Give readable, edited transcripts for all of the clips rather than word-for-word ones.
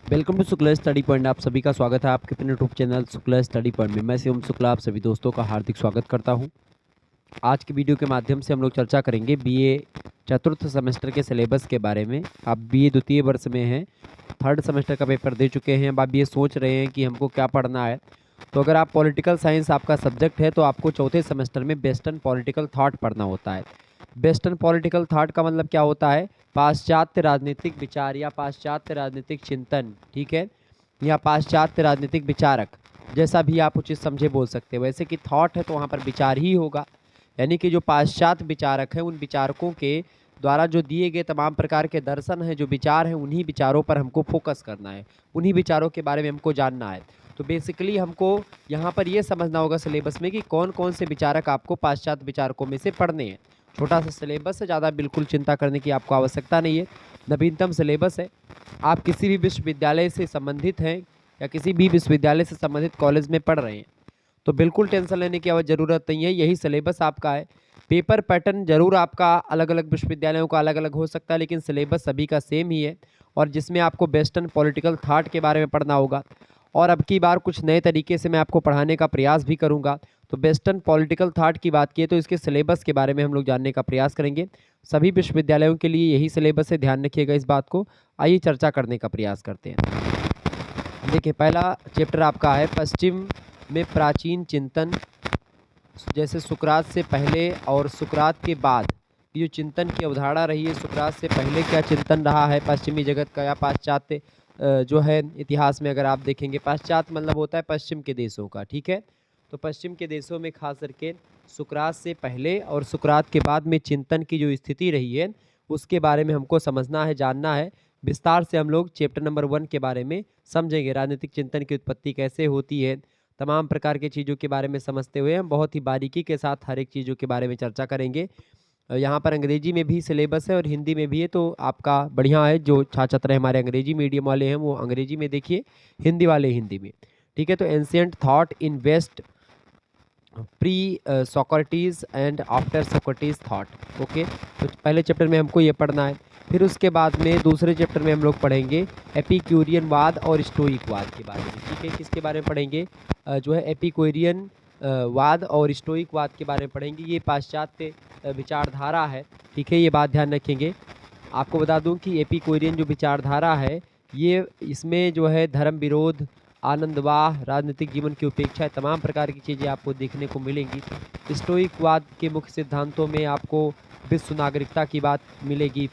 Welcome to Shukla study point. आप सभी का स्वागत है आपके अपने YouTube channel Shukla study point में। मैं शिवम शुक्ला आप सभी दोस्तों का हार्दिक स्वागत करता हूं। आज की वीडियो के माध्यम से हम लोग चर्चा करेंगे बीए चतुर्थ सेमेस्टर के सिलेबस के बारे में। आप बीए द्वितीय वर्ष में हैं, थर्ड सेमेस्टर का पेपर दे चुके हैं। अब आप ये सोच रहे हैं कि हमको क्या पढ़ना है, तो अगर आप पॉलिटिकल साइंस आपका सब्जेक्ट है तो आपको चौथे सेमेस्टर में वेस्टर्न पॉलिटिकल थॉट पढ़ना होता है। वेस्टर्न पॉलिटिकल थॉट का मतलब क्या होता है? पाश्चात्य राजनीतिक विचार या पाश्चात्य राजनीतिक चिंतन, ठीक है, या पाश्चात्य राजनीतिक विचारक, जैसा भी आप उचित समझे बोल सकते हो। वैसे कि थॉट है तो वहाँ पर विचार ही होगा, यानी कि जो पाश्चात्य विचारक हैं उन विचारकों के द्वारा जो दिए गए तमाम प्रकार के दर्शन हैं, जो विचार हैं, उन्हीं विचारों पर हमको फोकस करना है, उन्हीं विचारों के बारे में हमको जानना है। तो बेसिकली हमको यहाँ पर ये समझना होगा सिलेबस में कि कौन कौन से विचारक आपको पाश्चात्य विचारकों में से पढ़ने हैं। छोटा सा सिलेबस है, ज़्यादा बिल्कुल चिंता करने की आपको आवश्यकता नहीं है। नवीनतम सिलेबस है। आप किसी भी विश्वविद्यालय से संबंधित हैं या किसी भी विश्वविद्यालय से संबंधित कॉलेज में पढ़ रहे हैं तो बिल्कुल टेंशन लेने की ज़रूरत नहीं है। यही सिलेबस आपका है। पेपर पैटर्न जरूर आपका अलग अलग विश्वविद्यालयों का अलग अलग हो सकता है, लेकिन सिलेबस सभी का सेम ही है, और जिसमें आपको वेस्टर्न पॉलिटिकल थॉट के बारे में पढ़ना होगा। और अब की बार कुछ नए तरीके से मैं आपको पढ़ाने का प्रयास भी करूंगा। तो वेस्टर्न पॉलिटिकल थॉट की बात की तो इसके सिलेबस के बारे में हम लोग जानने का प्रयास करेंगे। सभी विश्वविद्यालयों के लिए यही सिलेबस है, ध्यान रखिएगा इस बात को। आइए चर्चा करने का प्रयास करते हैं। देखिए, पहला चैप्टर आपका है पश्चिम में प्राचीन चिंतन, जैसे सुकरात से पहले और सुकरात के बाद ये जो चिंतन की अवधारणा रही है। सुकरात से पहले क्या चिंतन रहा है पश्चिमी जगत का या पाश्चात्य जो है इतिहास में अगर आप देखेंगे, पाश्चात्य मतलब होता है पश्चिम के देशों का, ठीक है। तो पश्चिम के देशों में खास करके सुकरात से पहले और सुकरात के बाद में चिंतन की जो स्थिति रही है उसके बारे में हमको समझना है, जानना है। विस्तार से हम लोग चैप्टर नंबर 1 के बारे में समझेंगे। राजनीतिक चिंतन की उत्पत्ति कैसे होती है, तमाम प्रकार की चीज़ों के बारे में समझते हुए हम बहुत ही बारीकी के साथ हर एक चीज़ों के बारे में चर्चा करेंगे। यहाँ पर अंग्रेजी में भी सिलेबस है और हिंदी में भी है, तो आपका बढ़िया है। जो छात्र छात्राएं हमारे अंग्रेजी मीडियम वाले हैं वो अंग्रेजी में देखिए, हिंदी वाले हिंदी में, ठीक है। तो ancient thought in west pre Socrates and after Socrates thought, okay. तो पहले चैप्टर में हमको ये पढ़ना है। फिर उसके बाद में दूसरे चैप्टर में हम लोग पढ़ेंगे एपिक्यूरियन वाद और स्टोइक वाद के बारे में, ठीक है। किसके बारे में पढ़ेंगे? जो है एपिक्यूरियन वाद और स्टोइक वाद के बारे में पढ़ेंगे। ये पाश्चात्य विचारधारा है, ठीक है, ये बात ध्यान रखेंगे। आपको बता दूं कि एपिक्यूरियन जो विचारधारा है ये, इसमें जो है धर्म विरोध, आनंदवाह, राजनीतिक जीवन की उपेक्षा, तमाम प्रकार की चीज़ें आपको देखने को मिलेंगी। स्टोइकवाद के मुख्य सिद्धांतों में आपको विश्व नागरिकता की बात मिलेगी,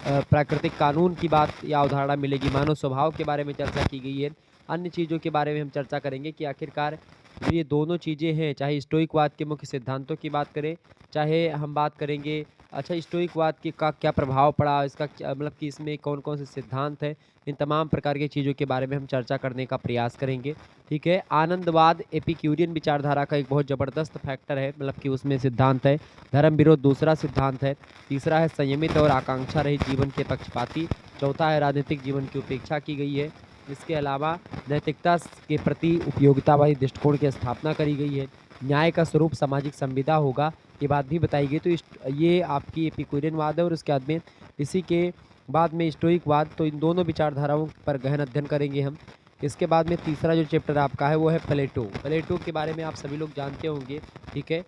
प्राकृतिक कानून की बात या अवधारणा मिलेगी, मानव स्वभाव के बारे में चर्चा की गई है। अन्य चीज़ों के बारे में हम चर्चा करेंगे कि आखिरकार जो ये दोनों चीज़ें हैं, चाहे स्टोइकवाद के मुख्य सिद्धांतों की बात करें, चाहे हम बात करेंगे अच्छा स्टोइकवाद की का क्या प्रभाव पड़ा, इसका मतलब कि इसमें कौन कौन से सिद्धांत हैं, इन तमाम प्रकार की चीज़ों के बारे में हम चर्चा करने का प्रयास करेंगे, ठीक है। आनंदवाद एपिक्यूरियन विचारधारा का एक बहुत ज़बरदस्त फैक्टर है, मतलब कि उसमें सिद्धांत है। धर्म विरोध दूसरा सिद्धांत है। तीसरा है संयमित और आकांक्षा रहित जीवन के पक्षपाती। चौथा है राजनीतिक जीवन की उपेक्षा की गई है। इसके अलावा नैतिकता के प्रति उपयोगितावादी दृष्टिकोण की स्थापना करी गई है। न्याय का स्वरूप सामाजिक संविदा होगा, ये बात भी बताई गई। तो ये आपकी एपिक्यूरियनवाद है, और उसके बाद में इसी के बाद में स्टोइकवाद। तो इन दोनों विचारधाराओं पर गहन अध्ययन करेंगे हम। इसके बाद में तीसरा जो चैप्टर आपका है वो है प्लेटो। प्लेटो के बारे में आप सभी लोग जानते होंगे, ठीक है।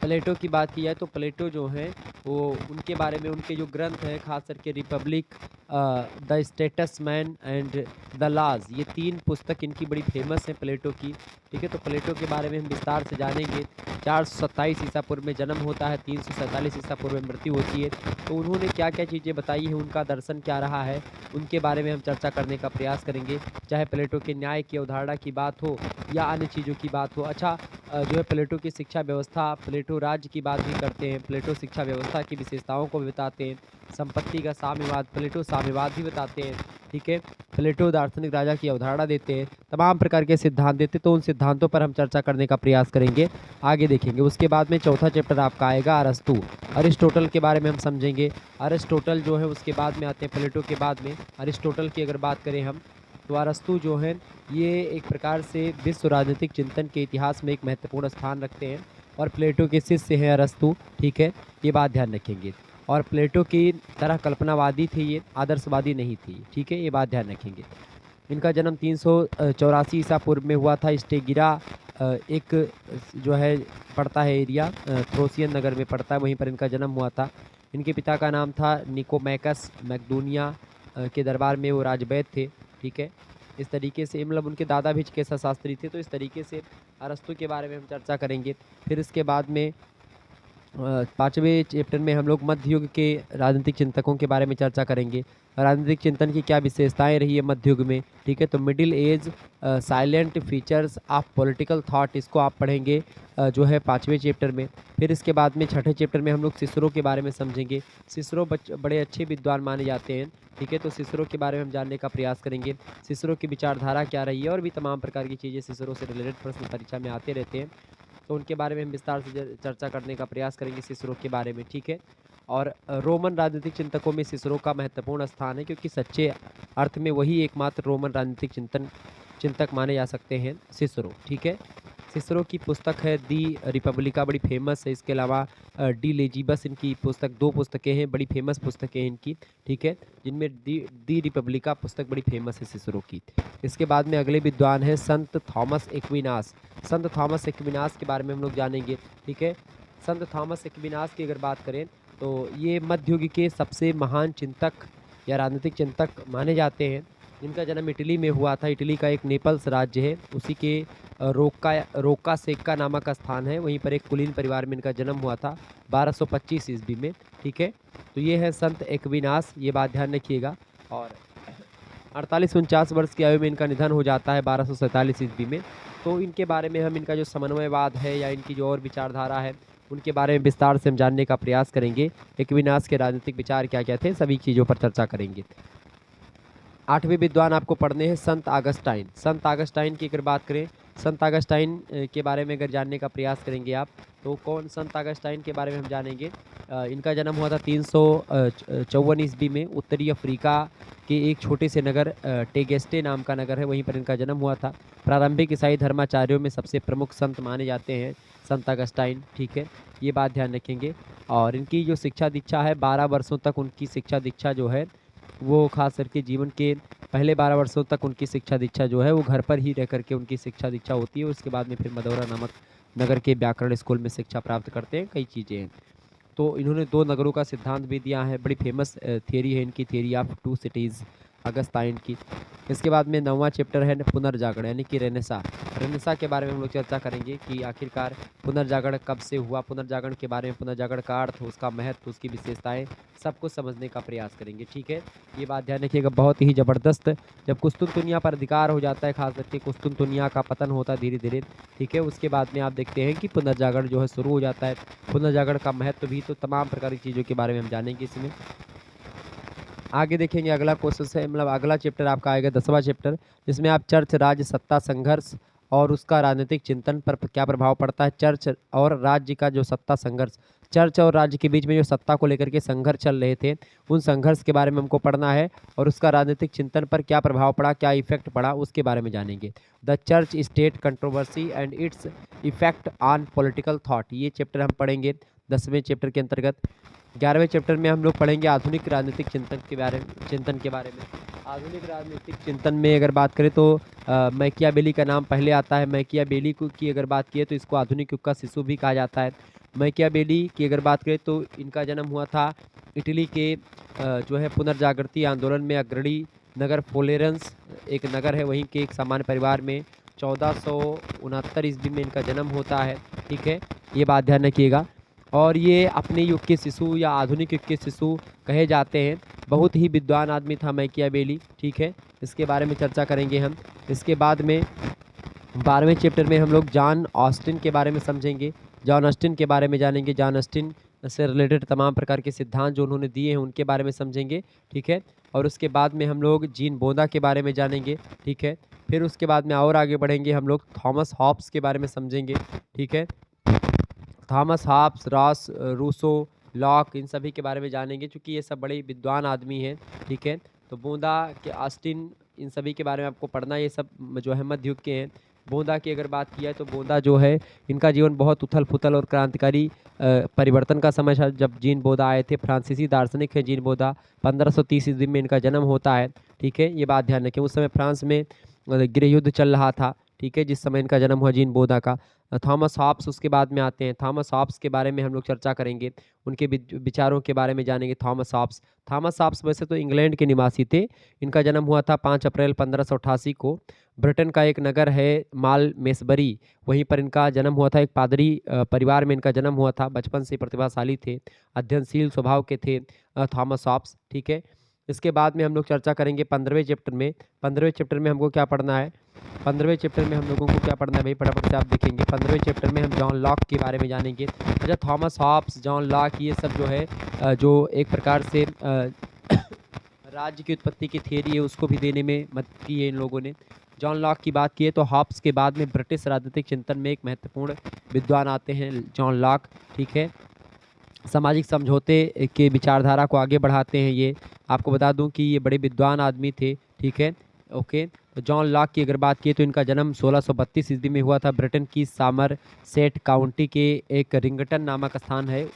प्लेटो की बात की जाए तो प्लेटो जो हैं वो, उनके बारे में उनके जो ग्रंथ हैं, खास करके Republic, the Statesman and the Laws, ये 3 पुस्तक इनकी बड़ी फेमस हैं प्लेटो की, ठीक है। तो प्लेटो के बारे में हम विस्तार से जानेंगे। 427 ईसा पूर्व में जन्म होता है, 347 ईसा पूर्व में मृत्यु होती है। तो उन्होंने क्या क्या चीज़ें बताई हैं, उनका दर्शन क्या रहा है, उनके बारे में हम चर्चा करने का प्रयास करेंगे। चाहे प्लेटो के न्याय की अवधारणा की बात हो या अन्य चीज़ों की बात हो। अच्छा, जो है प्लेटो की शिक्षा व्यवस्था, प्लेटो राज्य की बात भी करते हैं, प्लेटो शिक्षा व्यवस्था की विशेषताओं को भी बताते हैं। संपत्ति का साम्यवाद, प्लेटो साम्यवाद भी बताते हैं, ठीक है। प्लेटो दार्शनिक राजा की अवधारणा देते हैं, तमाम प्रकार के सिद्धांत देते हैं। तो उन सिद्धांतों पर हम चर्चा करने का प्रयास करेंगे, आगे देखेंगे। उसके बाद में चौथा चैप्टर आपका आएगा अरस्तु, अरिस्टोटल के बारे में हम समझेंगे। अरिस्टोटल जो है उसके बाद में आते हैं, प्लेटो के बाद में अरिस्टोटल की अगर बात करें हम, तो अरस्तु जो हैं ये एक प्रकार से विश्व राजनीतिक चिंतन के इतिहास में एक महत्वपूर्ण स्थान रखते हैं, और प्लेटो के शिष्य हैं अरस्तु, ठीक है, ये बात ध्यान रखेंगे। और प्लेटो की तरह कल्पनावादी थी, ये आदर्शवादी नहीं थी। ठीक है, ये बात ध्यान रखेंगे। इनका जन्म 384 ईसा पूर्व में हुआ था। स्टेगिरा एक जो है पड़ता है एरिया, थ्रोसियन नगर में पड़ता है, वहीं पर इनका जन्म हुआ था। इनके पिता का नाम था निकोमैकस मैक्डोनिया के दरबार में वो राजवैद्य थे। ठीक है, इस तरीके से मतलब उनके दादा भी चिकित्सा शास्त्री थे। तो इस तरीके से अरस्तु के बारे में हम चर्चा करेंगे। फिर इसके बाद में पाँचवें चैप्टर में हम लोग मध्य युग के राजनीतिक चिंतकों के बारे में चर्चा करेंगे। राजनीतिक चिंतन की क्या विशेषताएं रही है मध्य युग में। ठीक है, तो middle age salient features of political thought, इसको आप पढ़ेंगे जो है पाँचवें चैप्टर में। फिर इसके बाद में छठे चैप्टर में हम लोग सिसरो के बारे में समझेंगे। सिसरो बड़े अच्छे विद्वान माने जाते हैं। ठीक है, तो सिसरो के बारे में हम जानने का प्रयास करेंगे। सिसरो की विचारधारा क्या रही है और भी तमाम प्रकार की चीज़ें सिसरो से रिलेटेड प्रश्न परीक्षा में आते रहते हैं, तो उनके बारे में हम विस्तार से चर्चा करने का प्रयास करेंगे सिसरो के बारे में। ठीक है, और रोमन राजनीतिक चिंतकों में सिसरो का महत्वपूर्ण स्थान है, क्योंकि सच्चे अर्थ में वही एकमात्र रोमन राजनीतिक चिंतक माने जा सकते हैं, सिसरो। ठीक है, सिसरो की पुस्तक है दी रिपब्लिका, बड़ी फेमस है। इसके अलावा डी लेजिबस इनकी पुस्तक, 2 पुस्तकें हैं, बड़ी फेमस पुस्तकें हैं इनकी। ठीक है, जिनमें दी रिपब्लिका पुस्तक बड़ी फेमस है सिसरो की। इसके बाद में अगले विद्वान है संत थॉमस एक्विनास। संत थॉमस एक्विनास के बारे में हम लोग जानेंगे। ठीक है, संत थॉमस एक्विनास की अगर बात करें तो ये मध्य युग के सबसे महान चिंतक या राजनीतिक चिंतक माने जाते हैं। इनका जन्म इटली में हुआ था। इटली का एक नेपल्स राज्य है, उसी के रोक्का सेक्का नामक स्थान है, वहीं पर एक कुलीन परिवार में इनका जन्म हुआ था 1225 ईस्वी में। ठीक है, तो ये है संत एक्विनास, ये बात ध्यान रखिएगा। और 48-49 वर्ष की आयु में इनका निधन हो जाता है 1247 ईस्वी में। तो इनके बारे में हम इनका जो समन्वयवाद है या इनकी जो और विचारधारा है उनके बारे में विस्तार से हम जानने का प्रयास करेंगे। एक्विनास के राजनीतिक विचार क्या क्या थे, सभी चीज़ों पर चर्चा करेंगे। 8वें विद्वान आपको पढ़ने हैं संत आगस्टाइन। संत आगस्टाइन की अगर बात करें, संत आगस्टाइन के बारे में अगर जानने का प्रयास करेंगे आप, तो कौन संत आगस्टाइन के बारे में हम जानेंगे। इनका जन्म हुआ था 354 ईस्वी में। उत्तरी अफ्रीका के एक छोटे से नगर टेगेस्टे नाम का नगर है, वहीं पर इनका जन्म हुआ था। प्रारंभिक ईसाई धर्माचार्यों में सबसे प्रमुख संत माने जाते हैं संत आगस्टाइन। ठीक है, ये बात ध्यान रखेंगे। और इनकी जो शिक्षा दीक्षा है, 12 वर्षों तक उनकी शिक्षा दीक्षा जो है वो खास करके जीवन के पहले 12 वर्षों तक उनकी शिक्षा दीक्षा जो है वो घर पर ही रह करके उनकी शिक्षा दीक्षा होती है। उसके बाद में फिर मदौरा नामक नगर के व्याकरण स्कूल में शिक्षा प्राप्त करते हैं। कई चीज़ें हैं, तो इन्होंने 2 नगरों का सिद्धांत भी दिया है। बड़ी फेमस थियरी है इनकी, थियरी ऑफ 2 सिटीज़ अगस्ताइन की। इसके बाद में 9वां चैप्टर है पुनर्जागरण यानी कि रेनेसा। रेनेसा के बारे में हम लोग चर्चा करेंगे कि आखिरकार पुनर्जागरण कब से हुआ, पुनर्जागरण के बारे में, पुनर्जागरण का अर्थ, उसका महत्व, उसकी विशेषताएं, सब कुछ समझने का प्रयास करेंगे। ठीक है, ये बात ध्यान रखिएगा, बहुत ही ज़बरदस्त। जब कुस्तुनतुनिया पर अधिकार हो जाता है, खास करके कुस्तुनतुनिया का पतन होता है धीरे धीरे। ठीक है, उसके बाद में आप देखते हैं कि पुनर्जागरण जो है शुरू हो जाता है। पुनर्जागरण का महत्व भी, तो तमाम प्रकार की चीज़ों के बारे में हम जानेंगे इसमें। आगे देखेंगे अगला क्वेश्चन है, मतलब अगला चैप्टर आपका आएगा 10वां चैप्टर, जिसमें आप चर्च राज्य सत्ता संघर्ष और उसका राजनीतिक चिंतन पर क्या प्रभाव पड़ता है। चर्च और राज्य का जो सत्ता संघर्ष, चर्च और राज्य के बीच में जो सत्ता को लेकर के संघर्ष चल रहे थे, उन संघर्ष के बारे में हमको पढ़ना है। और उसका राजनीतिक चिंतन पर क्या प्रभाव पड़ा, क्या इफेक्ट पड़ा, उसके बारे में जानेंगे। The church state controversy and its effect on political thought, ये चैप्टर हम पढ़ेंगे 10वें चैप्टर के अंतर्गत। 11वें चैप्टर में हम लोग पढ़ेंगे आधुनिक राजनीतिक चिंतन के बारे में। आधुनिक राजनीतिक चिंतन में अगर बात करें तो मैकियावेली का नाम पहले आता है। मैकियावेली की अगर बात की तो इसको आधुनिक युग का शिशु भी कहा जाता है। मैकियावेली की अगर बात करें तो इनका जन्म हुआ था इटली के जो है पुनर्जागृति आंदोलन में अग्रणी नगर फ्लोरेंस एक नगर है, वहीं के एक सामान्य परिवार में 1469 ईस्वी में इनका जन्म होता है। ठीक है, ये बात ध्यान रखिएगा। और ये अपने युग के शिशु या आधुनिक युग के शिशु कहे जाते हैं। बहुत ही विद्वान आदमी था मैकियावेली। ठीक है, इसके बारे में चर्चा करेंगे हम। इसके बाद में 12वें चैप्टर में हम लोग जॉन ऑस्टिन के बारे में समझेंगे, जॉन ऑस्टिन के बारे में जानेंगे, जॉन ऑस्टिन से रिलेटेड तमाम प्रकार के सिद्धांत जो उन्होंने दिए हैं उनके बारे में समझेंगे। ठीक है, और उसके बाद में हम लोग जीन बोंदा के बारे में जानेंगे। ठीक है, फिर उसके बाद में और आगे बढ़ेंगे, हम लोग थॉमस हॉब्स के बारे में समझेंगे। ठीक है, Thomas Hobbes, Ross, Rousseau, Locke, इन सभी के बारे में जानेंगे, क्योंकि ये सब बड़े विद्वान आदमी हैं। ठीक है, तो बोंदा के ऑस्टिन, इन सभी के बारे में आपको पढ़ना, ये सब जो है मध्य युग के हैं। बोंदा की अगर बात की जाए तो बोंदा जो है इनका जीवन बहुत उथल-पुथल और क्रांतिकारी परिवर्तन का समय था जब जीन बोदा आए थे। फ्रांसीसी दार्शनिक है जीन बोदा, 1530 ईस्वी में इनका जन्म होता है, ठीक है? ये बात ध्यान रखें। उस समय फ्रांस में गृह युद्ध चल रहा था, ठीक है? जिस समय इनका जन्म हुआ जीन बोदा का। थॉमस हॉब्स उसके बाद में आते हैं। थॉमस हॉब्स के बारे में हम लोग चर्चा करेंगे, उनके विचारों के बारे में जानेंगे। थॉमस हॉब्स, थॉमस हॉब्स वैसे तो इंग्लैंड के निवासी थे। इनका जन्म हुआ था 5 अप्रैल 1588 को। ब्रिटेन का एक नगर है मालमेसबरी, वहीं पर इनका जन्म हुआ था। एक पादरी परिवार में इनका जन्म हुआ था। बचपन से प्रतिभाशाली थे, अध्ययनशील स्वभाव के थे थॉमस हॉब्स, ठीक है? इसके बाद में हम लोग चर्चा करेंगे 15वें चैप्टर में। 15वें चैप्टर में हमको क्या पढ़ना है? 15वें चैप्टर में हम लोगों को क्या पढ़ना है भाई, फटाफट से आप देखेंगे। 15वें चैप्टर में हम जॉन लॉक के बारे में जानेंगे। अच्छा, थॉमस हॉब्स, जॉन लॉक ये सब जो है जो एक प्रकार से राज्य की उत्पत्ति की थियरी है उसको भी देने में मदद की है इन लोगों ने। जॉन लॉक की बात की है तो हॉब्स के बाद में ब्रिटिश राजनीतिक चिंतन में एक महत्वपूर्ण विद्वान आते हैं जॉन लॉक, ठीक है? सामाजिक समझौते के विचारधारा को आगे बढ़ाते हैं ये। आपको बता दूं कि ये बड़े विद्वान आदमी थे, ठीक है? ओके, तो जॉन लॉक की अगर बात की तो इनका जन्म 1632 ईस्वी में हुआ था। ब्रिटेन की सामरसेट काउंटी के एक रिंगटन नामक स्थान है,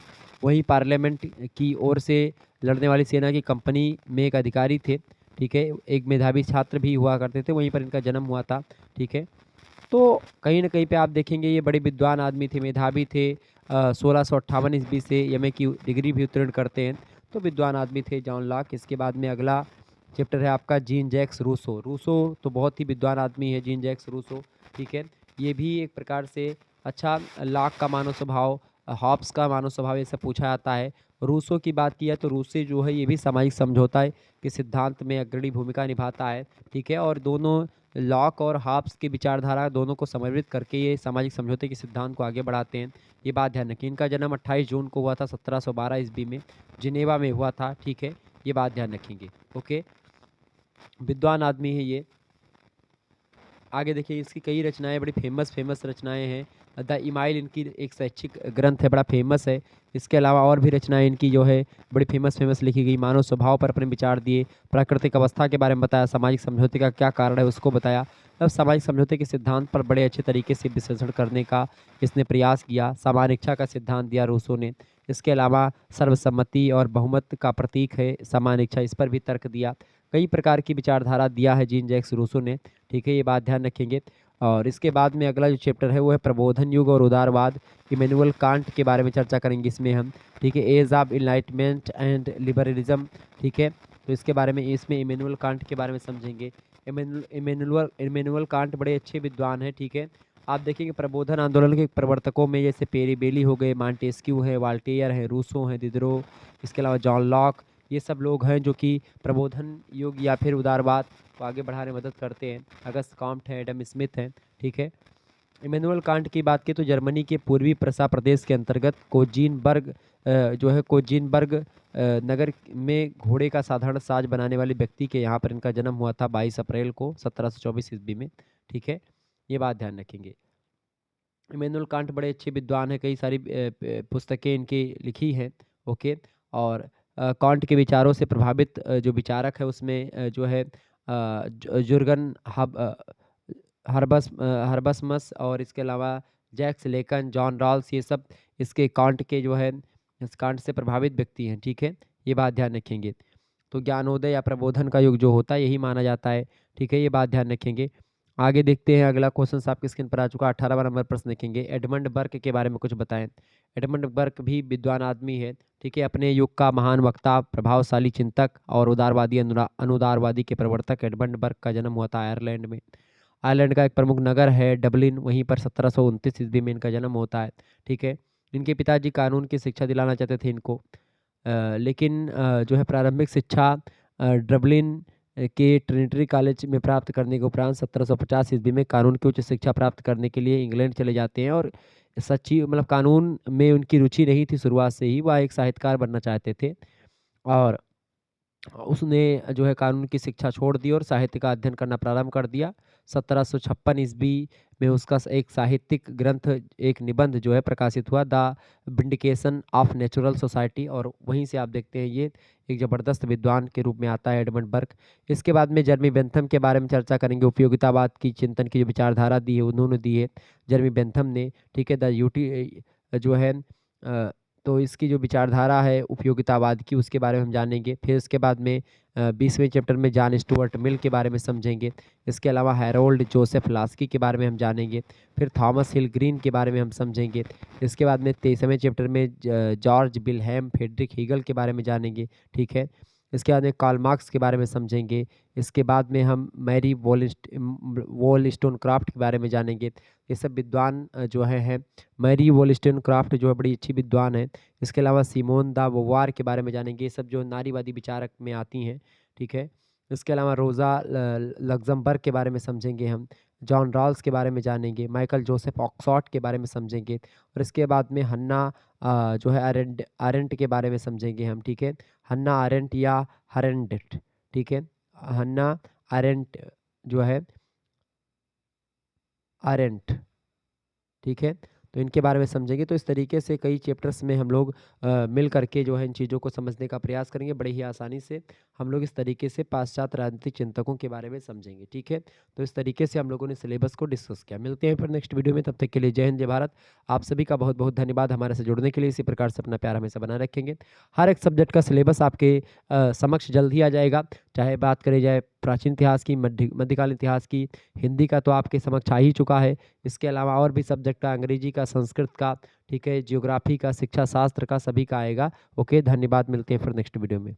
वहीं पार्लियामेंट की ओर से लड़ने वाली सेना की कंपनी में एक अधिकारी थे, ठीक है? एक मेधावी छात्र भी हुआ करते थे, वहीं पर इनका जन्म हुआ था, ठीक है? तो कहीं न कहीं पे आप देखेंगे ये बड़े विद्वान आदमी थे, मेधावी थे। 1658 ईस्वी से एमए की डिग्री भी उत्तीर्ण करते हैं, तो विद्वान आदमी थे जॉन लॉक। इसके बाद में अगला चैप्टर है आपका जीन जैक्स रूसो। रूसो तो बहुत ही विद्वान आदमी है, जीन जैक्स रूसो, ठीक है? ये भी एक प्रकार से अच्छा लॉक का मानव स्वभाव, हॉब्स का मानव स्वभाव ये सब पूछा जाता है। रूसो की बात की जाए तो रूसी जो है ये भी सामाजिक समझौता के सिद्धांत में अग्रणी भूमिका निभाता है, ठीक है? और दोनों लॉक और हॉब्स की विचारधारा दोनों को समन्वित करके ये सामाजिक समझौते के सिद्धांत को आगे बढ़ाते हैं। ये बात ध्यान रखें। इनका जन्म 28 जून को हुआ था 1712 ईस्वी में, जिनेवा में हुआ था, ठीक है? ये बात ध्यान रखेंगे, ओके? विद्वान आदमी है ये। आगे देखिए इसकी कई रचनाएँ बड़ी फेमस रचनाएँ हैं। द इमाइल इनकी एक शैक्षिक ग्रंथ है, बड़ा फेमस है। इसके अलावा और भी रचनाएँ इनकी जो है बड़ी फेमस लिखी गई। मानव स्वभाव पर अपने विचार दिए, प्राकृतिक अवस्था के बारे में बताया, सामाजिक समझौते का क्या कारण है उसको बताया। अब सामाजिक समझौते के सिद्धांत पर बड़े अच्छे तरीके से विश्लेषण करने का इसने प्रयास किया। समान इच्छा का सिद्धांत दिया रूसो ने। इसके अलावा सर्वसम्मति और बहुमत का प्रतीक है समान इच्छा, इस पर भी तर्क दिया। कई प्रकार की विचारधारा दिया है जीन जैक्स रूसो ने, ठीक है? ये बात ध्यान रखेंगे। और इसके बाद में अगला जो चैप्टर है वो है प्रबोधन युग और उदारवाद। इमैनुअल कांट के बारे में चर्चा करेंगे इसमें हम, ठीक है? Age of enlightenment and liberalism, ठीक है? तो इसके बारे में इसमें इमैनुअल कांट के बारे में समझेंगे। इमैनुअल कांट बड़े अच्छे विद्वान हैं, ठीक है? आप देखेंगे प्रबोधन आंदोलन के प्रवर्तकों में जैसे पेरीबेली हो गए, मॉन्टेस्क्यू है, वाल्टेयर है, रूसो हैं, दिदरो, इसके अलावा जॉन लॉक, ये सब लोग हैं जो कि प्रबोधन युग या फिर उदारवाद को आगे बढ़ाने में मदद करते हैं। अगस्त कॉम्ट है, एडम स्मिथ हैं, ठीक है? इमैनुअल कांट की बात की तो जर्मनी के पूर्वी प्रसा प्रदेश के अंतर्गत कोजिनबर्ग जो है कोजिनबर्ग नगर में घोड़े का साधारण साज बनाने वाले व्यक्ति के यहाँ पर इनका जन्म हुआ था 22 अप्रैल को 1724 ईस्वी में, ठीक है? ये बात ध्यान रखेंगे। इमैनुअल कांट बड़े अच्छे विद्वान हैं, कई सारी पुस्तकें इनकी लिखी हैं, ओके? और कांट के विचारों से प्रभावित जो विचारक है उसमें जो है जुर्गन हर्बसमस और इसके अलावा जैक्स लेकन, जॉन रॉल्स, ये सब इसके कांट के जो है इस कांट से प्रभावित व्यक्ति हैं, ठीक है? ये बात ध्यान रखेंगे। तो ज्ञानोदय या प्रबोधन का युग जो होता है यही माना जाता है, ठीक है? ये बात ध्यान रखेंगे। आगे देखते हैं अगला क्वेश्चन आपकी स्क्रीन पर आ चुका है। 18वां नंबर प्रश्न देखेंगे। एडमंड बर्क के बारे में कुछ बताएं। एडमंड बर्क भी विद्वान आदमी है, ठीक है? अपने युग का महान वक्ता, प्रभावशाली चिंतक और उदारवादी अनुदारवादी के प्रवर्तक एडमंड बर्क का जन्म हुआ था आयरलैंड में। आयरलैंड का एक प्रमुख नगर है डबलिन, वहीं पर 1729 ईस्वी में इनका जन्म होता है, ठीक है? इनके पिताजी कानून की शिक्षा दिलाना चाहते थे इनको, लेकिन जो है प्रारंभिक शिक्षा डबलिन के ट्रिनिटी कॉलेज में प्राप्त करने के उपरांत 1750 ईस्वी में कानून की उच्च शिक्षा प्राप्त करने के लिए इंग्लैंड चले जाते हैं। और सच्ची मतलब कानून में उनकी रुचि नहीं थी शुरुआत से ही, वह एक साहित्यकार बनना चाहते थे। और उसने जो है कानून की शिक्षा छोड़ दी और साहित्य का अध्ययन करना प्रारंभ कर दिया। 1756 ईस्वी में उसका एक साहित्यिक ग्रंथ, एक निबंध जो है प्रकाशित हुआ, the vindication of natural society, और वहीं से आप देखते हैं ये एक ज़बरदस्त विद्वान के रूप में आता है एडमंड बर्क। इसके बाद में जर्मी बेंथम के बारे में चर्चा करेंगे। उपयोगितावाद की चिंतन की जो विचारधारा दी है उन्होंने दी है जर्मी बेंथम ने, ठीक है। द यूटी जो है तो इसकी जो विचारधारा है उपयोगितावाद की, उसके बारे में हम जानेंगे। फिर इसके बाद में 20वें चैप्टर में जॉन स्टुअर्ट मिल के बारे में समझेंगे। इसके अलावा हैरोल्ड जोसेफ लास्की के बारे में हम जानेंगे। फिर थॉमस हिल ग्रीन के बारे में हम समझेंगे। इसके बाद में 23वें चैप्टर में जॉर्ज विल्हेम फ्रेडरिक हीगल के बारे में जानेंगे, ठीक है। इसके बाद में कार्ल मार्क्स के बारे में समझेंगे। इसके बाद में हम मैरी वोllस्टोनक्राफ्ट के बारे में जानेंगे। ये सब विद्वान जो है मैरी वोllस्टोनक्राफ्ट जो है बड़ी अच्छी विद्वान है। इसके अलावा सिमोन द बोवार के बारे में जानेंगे। ये सब जो नारीवादी विचारक में आती हैं, ठीक है। इसके अलावा रोज़ा लग्जमबर्ग के बारे में समझेंगे हम। जॉन रॉल्स के बारे में जानेंगे। माइकल जोसेफ ऑक्सफोर्ड के बारे में समझेंगे। और इसके बाद में हन्ना जो है अरेंट के बारे में समझेंगे हम, ठीक है। हन्ना अरेंट या हरेंडेट, ठीक है। हन्ना अरेंट जो है अरेंट, ठीक है। तो इनके बारे में समझेंगे। तो इस तरीके से कई चैप्टर्स में हम लोग मिल करके जो है इन चीज़ों को समझने का प्रयास करेंगे। बड़े ही आसानी से हम लोग इस तरीके से पाश्चात्य राजनीतिक चिंतकों के बारे में समझेंगे, ठीक है। तो इस तरीके से हम लोगों ने सिलेबस को डिस्कस किया। मिलते हैं फिर नेक्स्ट वीडियो में, तब तक के लिए जय हिंद, जय भारत। आप सभी का बहुत बहुत धन्यवाद हमारे से जुड़ने के लिए। इसी प्रकार से अपना प्यार हमेशा बनाए रखेंगे। हर एक सब्जेक्ट का सिलेबस आपके समक्ष जल्द ही आ जाएगा। चाहे बात करी जाए प्राचीन इतिहास की, मध्यकालीन इतिहास की, हिंदी का तो आपके समक्ष आ ही चुका है। इसके अलावा और भी सब्जेक्ट का, अंग्रेजी का, संस्कृत का, ठीक है, ज्योग्राफी का, शिक्षा शास्त्र का, सभी का आएगा। ओके, धन्यवाद। मिलते हैं फिर नेक्स्ट वीडियो में।